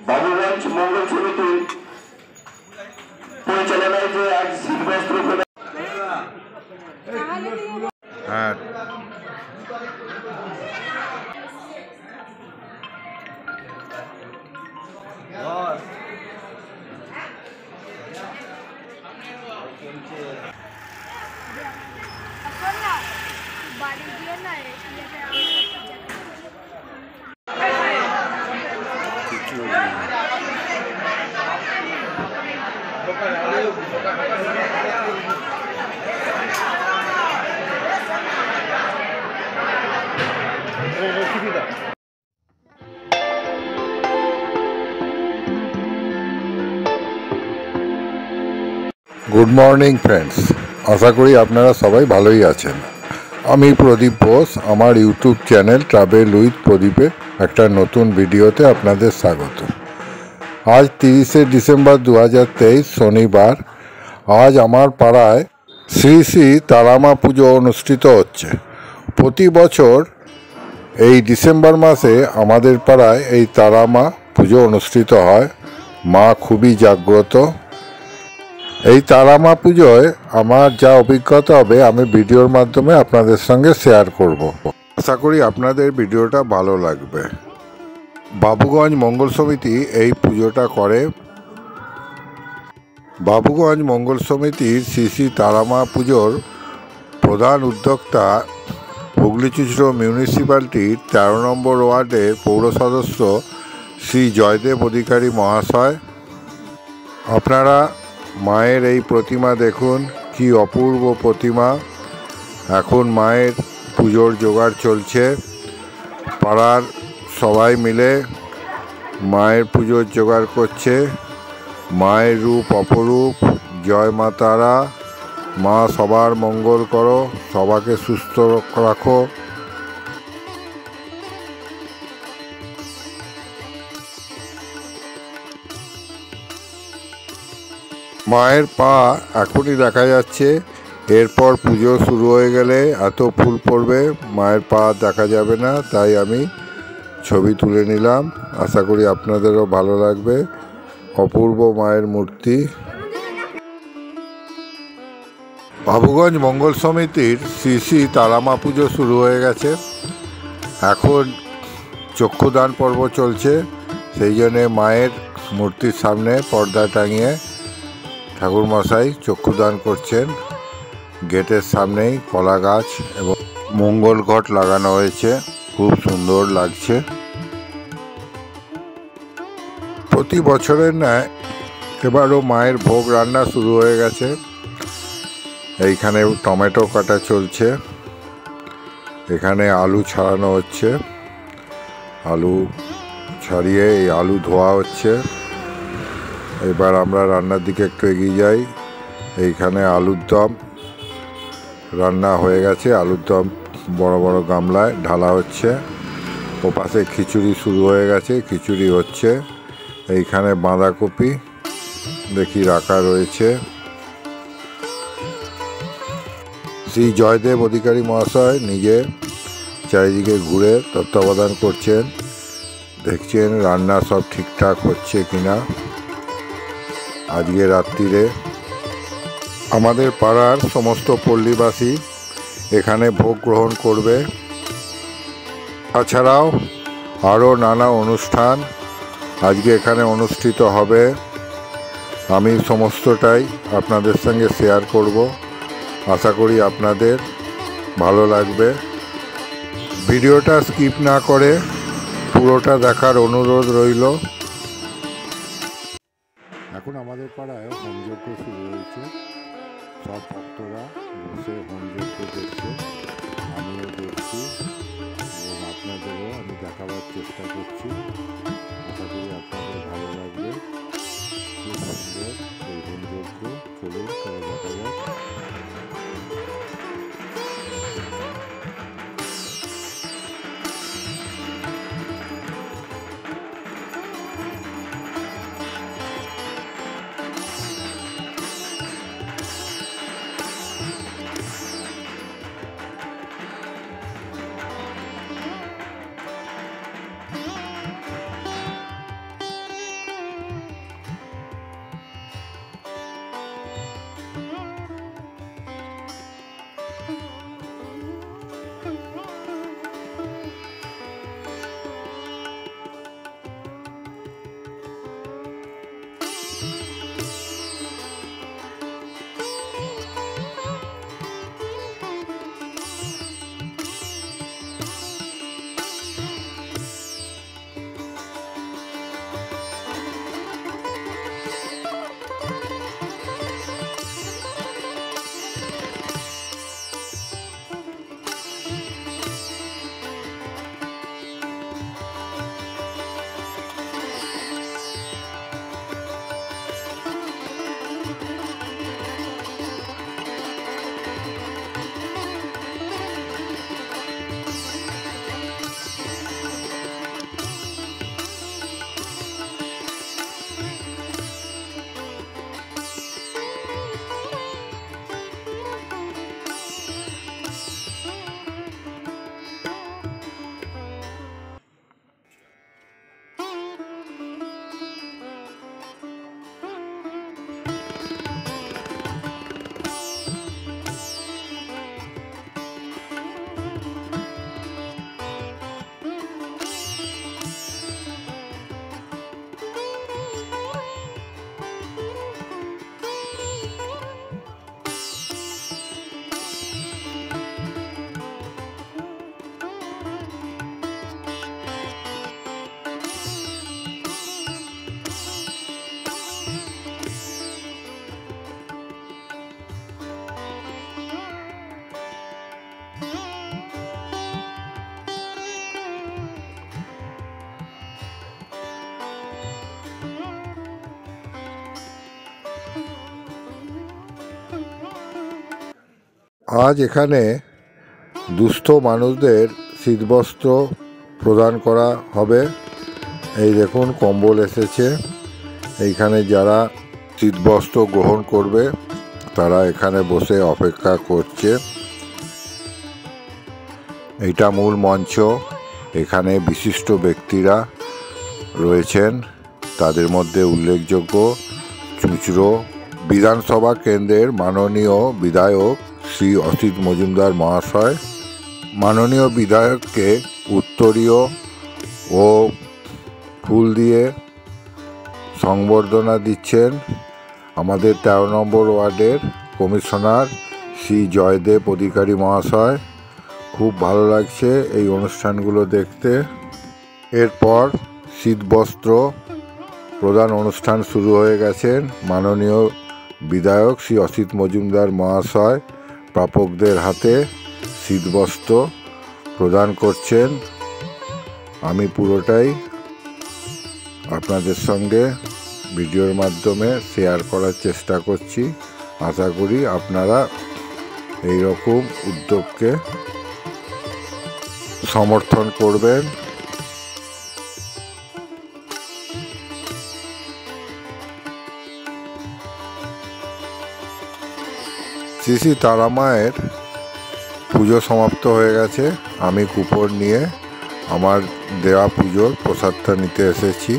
বাবুগঞ্জ মঙ্গল সমিতি পরিচালনায় যে আজ শীতবস্ত্র গুড মর্নিং ফ্রেন্ডস, আশা করি আপনারা সবাই ভালোই আছেন। আমি প্রদীপ বোস, আমার ইউটিউব চ্যানেল ট্রাভেল উইথ প্রদীপে একটা নতুন ভিডিওতে আপনাদের স্বাগত। আজ 30শে ডিসেম্বর 2023 শনিবার। আজ আমার পাড়ায় শ্রী শ্রী তারামা পুজো অনুষ্ঠিত হচ্ছে। প্রতি বছর এই ডিসেম্বর মাসে আমাদের পাড়ায় এই তারামা পুজো অনুষ্ঠিত হয়। মা খুবই জাগ্রত। এই তারামা পুজোয় আমার যা অভিজ্ঞতা হবে আমি ভিডিওর মাধ্যমে আপনাদের সঙ্গে শেয়ার করব। আশা করি আপনাদের ভিডিওটা ভালো লাগবে। বাবুগঞ্জ মঙ্গল সমিতি এই পুজোটা করে। বাবুগঞ্জ মঙ্গল সমিতির শ্রী শ্রী তারামা পুজোর প্রধান উদ্যোক্তা হুগলি চুঁচুড়া মিউনিসিপ্যালিটির 13 নম্বর ওয়ার্ডের পৌর সদস্য শ্রী জয়দেব অধিকারী মহাশয়। আপনারা মায়ের এই প্রতিমা দেখুন, কি অপূর্ব প্রতিমা। এখন মায়ের পুজোর জোগাড় চলছে। পাড়ার সবাই মিলে মায়ের পুজোর জোগাড় করছে। মায়ের রূপ অপরূপ। জয় মা তারা। মা সবার মঙ্গল করো, সবাকে সুস্থ রাখো। মায়ের পা এখনই দেখা যাচ্ছে। এরপর পুজো শুরু হয়ে গেলে এত ফুল পড়বে, মায়ের পা দেখা যাবে না। তাই আমি ছবি তুলে নিলাম। আশা করি আপনাদেরও ভালো লাগবে। অপূর্ব মায়ের মূর্তি। বাবুগঞ্জ মঙ্গল সমিতির শ্রী শ্রী তারামা পুজো শুরু হয়ে গেছে। এখন চক্ষুদান পর্ব চলছে। সেই জন্যে মায়ের মূর্তির সামনে পর্দা টাঙিয়ে ঠাকুরমশাই চক্ষুদান করছেন। গেটের সামনেই কলা গাছ এবং মঙ্গল ঘট লাগানো হয়েছে, খুব সুন্দর লাগছে। প্রতি বছরের ন্যায় এবারও মায়ের ভোগ রান্না শুরু হয়ে গেছে। এইখানে টমেটো কাটা চলছে, এখানে আলু ছাড়ানো হচ্ছে। আলু ছাড়িয়ে এই আলু ধোয়া হচ্ছে। এবার আমরা রান্নার দিকে একটু এগিয়ে যাই। এইখানে আলুর দম রান্না হয়ে গেছে। আলুর দম বড় বড় গামলায় ঢালা হচ্ছে। ও পাশে খিচুড়ি শুরু হয়ে গেছে, খিচুড়ি হচ্ছে। এইখানে বাঁধাকপি দেখি রাখা রয়েছে। শ্রী জয়দেব অধিকারী মহাশয় নিজে চারিদিকে ঘুরে তত্ত্বাবধান করছেন, দেখছেন রান্না সব ঠিকঠাক হচ্ছে কিনা। আজকে রাত্রিরে আমাদের পাড়ার সমস্ত পল্লীবাসী এখানে ভোগ গ্রহণ করবে। তাছাড়াও আরও নানা অনুষ্ঠান আজকে এখানে অনুষ্ঠিত হবে। আমি সমস্তটাই আপনাদের সঙ্গে শেয়ার করব। আশা করি আপনাদের ভালো লাগবে। ভিডিওটা স্কিপ না করে পুরোটা দেখার অনুরোধ রইল। এখন আমাদের পাড়ায় হোমযজ্ঞ শুরু হয়েছে। সব ভক্তরা বসে হোমযজ্ঞ দেখছে, আমিও দেখছি এবং আপনাদেরও আমি দেখাবার চেষ্টা করছি। আশা করি আপনাদের ভালো লাগবে। খুব সুন্দর এই হোমযজ্ঞ। চলুন তবে দেখা যাক। আজ এখানে দুস্থ মানুষদের শীতবস্ত্র প্রদান করা হবে। এই দেখুন কম্বল এসেছে। এইখানে যারা শীতবস্ত্র গ্রহণ করবে তারা এখানে বসে অপেক্ষা করছে। এইটা মূল মঞ্চ। এখানে বিশিষ্ট ব্যক্তিরা রয়েছেন, তাদের মধ্যে উল্লেখযোগ্য চুঁচুড়ো বিধানসভা কেন্দ্রের মাননীয় বিধায়ক শ্রী অসিত মজুমদার মহাশয়। মাননীয় বিধায়ককে উত্তরীয় ও ফুল দিয়ে সংবর্ধনা দিচ্ছেন আমাদের 13 নম্বর ওয়ার্ডের কমিশনার শ্রী জয়দেব অধিকারী মহাশয়। খুব ভালো লাগছে এই অনুষ্ঠানগুলো দেখতে। এরপর শীতবস্ত্র প্রদান অনুষ্ঠান শুরু হয়ে গেছেন। মাননীয় বিধায়ক শ্রী অসিত মজুমদার মহাশয় প্রাপকদের হাতে শীতবস্ত্র প্রদান করছেন। আমি পুরোটাই আপনাদের সঙ্গে ভিডিওর মাধ্যমে শেয়ার করার চেষ্টা করছি। আশা করি আপনারা এই রকম উদ্যোগকে সমর্থন করবেন। শ্রী শ্রী তারা মায়ের পুজো সমাপ্ত হয়ে গেছে। আমি কুপন নিয়ে আমার দেওয়া পুজোর প্রসাদটা নিতে এসেছি।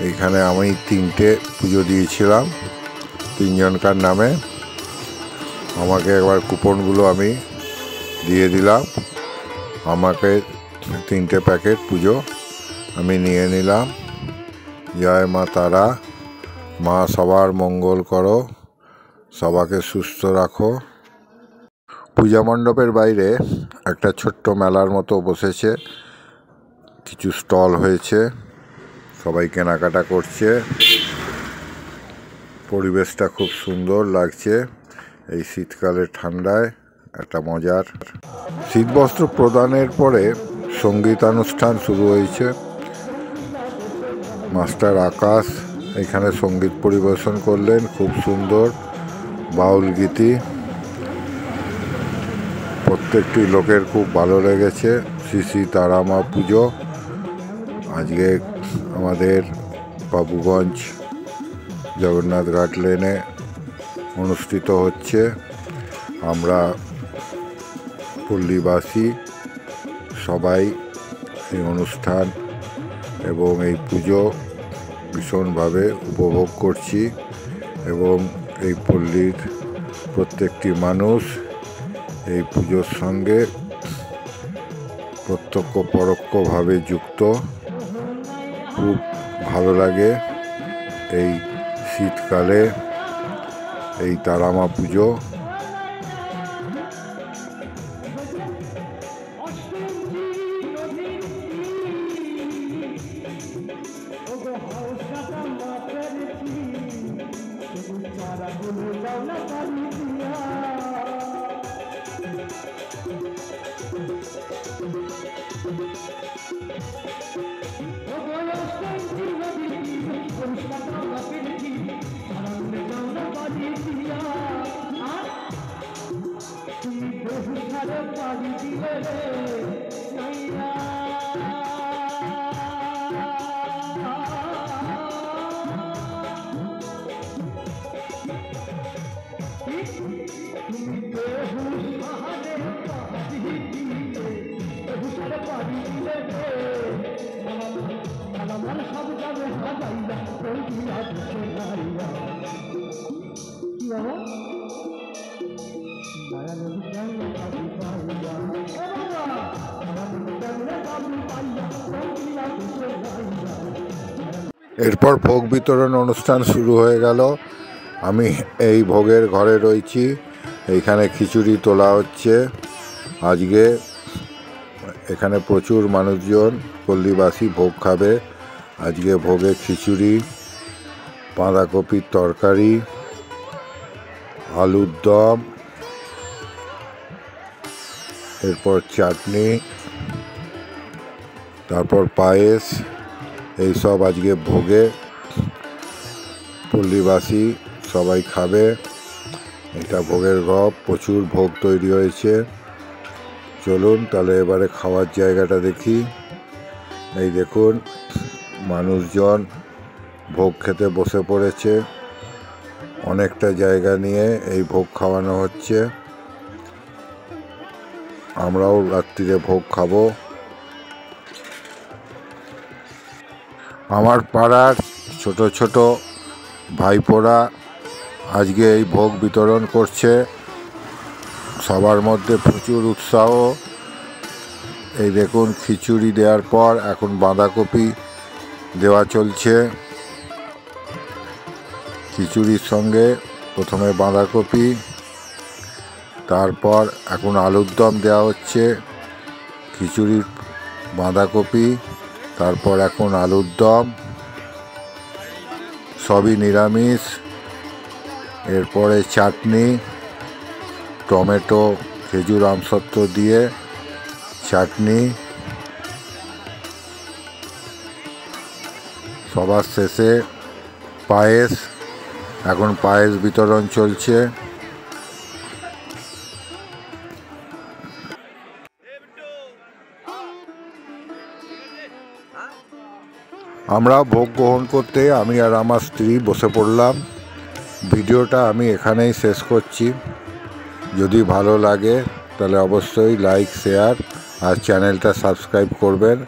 এইখানে আমি 3টে পুজো দিয়েছিলাম 3 জনকার নামে। আমাকে একবার কুপনগুলো আমি দিয়ে দিলাম। আমাকে 3টে প্যাকেট পুজো আমি নিয়ে নিলাম। জয় মা তারা। মা সবার মঙ্গল করো, সবাকে সুস্থ রাখো। পূজা মণ্ডপের বাইরে একটা ছোট্ট মেলার মতো বসেছে, কিছু স্টল হয়েছে, সবাই কেনাকাটা করছে। পরিবেশটা খুব সুন্দর লাগছে এই শীতকালের ঠান্ডায়, একটা মজার। শীতবস্ত্র প্রদানের পরে সঙ্গীতানুষ্ঠান শুরু হয়েছে। মাস্টার আকাশ এখানে সঙ্গীত পরিবেশন করলেন, খুব সুন্দর বাউল গীতি। প্রত্যেকটি লোকের খুব ভালো লেগেছে। শ্রী শ্রী তারামা পুজো আজকে আমাদের বাবুগঞ্জ জগন্নাথ ঘাট লেনে অনুষ্ঠিত হচ্ছে। আমরা পল্লীবাসী সবাই এই অনুষ্ঠান এবং এই পুজো ভীষণভাবে উপভোগ করছি এবং এই পল্লীর প্রত্যেকটি মানুষ এই পুজোর সঙ্গে প্রত্যক্ষ পরোক্ষভাবে যুক্ত। খুব ভালো লাগে এই শীতকালে এই তারামা পুজো। এরপর ভোগ বিতরণ অনুষ্ঠান শুরু হয়ে গেল। আমি এই ভোগের ঘরে রয়েছি। এইখানে খিচুড়ি তোলা হচ্ছে। আজকে এখানে প্রচুর মানুষজন পল্লীবাসী ভোগ খাবে। আজকে ভোগে খিচুড়ি, বাঁধাকপির তরকারি, আলুর দম, এরপর চাটনি, তারপর পায়েস, এইসব আজকে ভোগে পল্লীবাসী সবাই খাবে। এটা ভোগের ঘর, প্রচুর ভোগ তৈরি হয়েছে। চলুন তাহলে এবারে খাওয়ার জায়গাটা দেখি। এই দেখুন মানুষজন ভোগ খেতে বসে পড়েছে। অনেকটা জায়গা নিয়ে এই ভোগ খাওয়ানো হচ্ছে। আমরাও রাত্রিরে ভোগ খাবো। আমার পাড়ার ছোট ছোট ভাইপোরা আজকে এই ভোগ বিতরণ করছে। সবার মধ্যে প্রচুর উৎসাহ। এই দেখুন খিচুড়ি দেওয়ার পর এখন বাঁধাকপি দেওয়া চলছে। খিচুড়ির সঙ্গে প্রথমে বাঁধাকপি, তারপর এখন আলুর দম দেওয়া হচ্ছে। খিচুড়ির বাঁধাকপি, তারপর এখন আলুর দম, সবই নিরামিষ। এরপরে চাটনি, টমেটো, খেজুর আমসত্ত্ব দিয়ে চাটনি। সবার শেষে পায়েস। এখন পায়েস বিতরণ চলছে। আমরা ভোগ গ্রহণ করতে আমি আর আমার স্ত্রী বসে পড়লাম। ভিডিওটা আমি এখানেই শেষ করছি। যদি ভালো লাগে তাহলে অবশ্যই লাইক, শেয়ার আর চ্যানেলটা সাবস্ক্রাইব করবেন।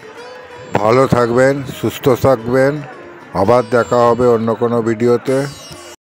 ভালো থাকবেন, সুস্থ থাকবেন। আবার দেখা হবে অন্য কোনো ভিডিওতে।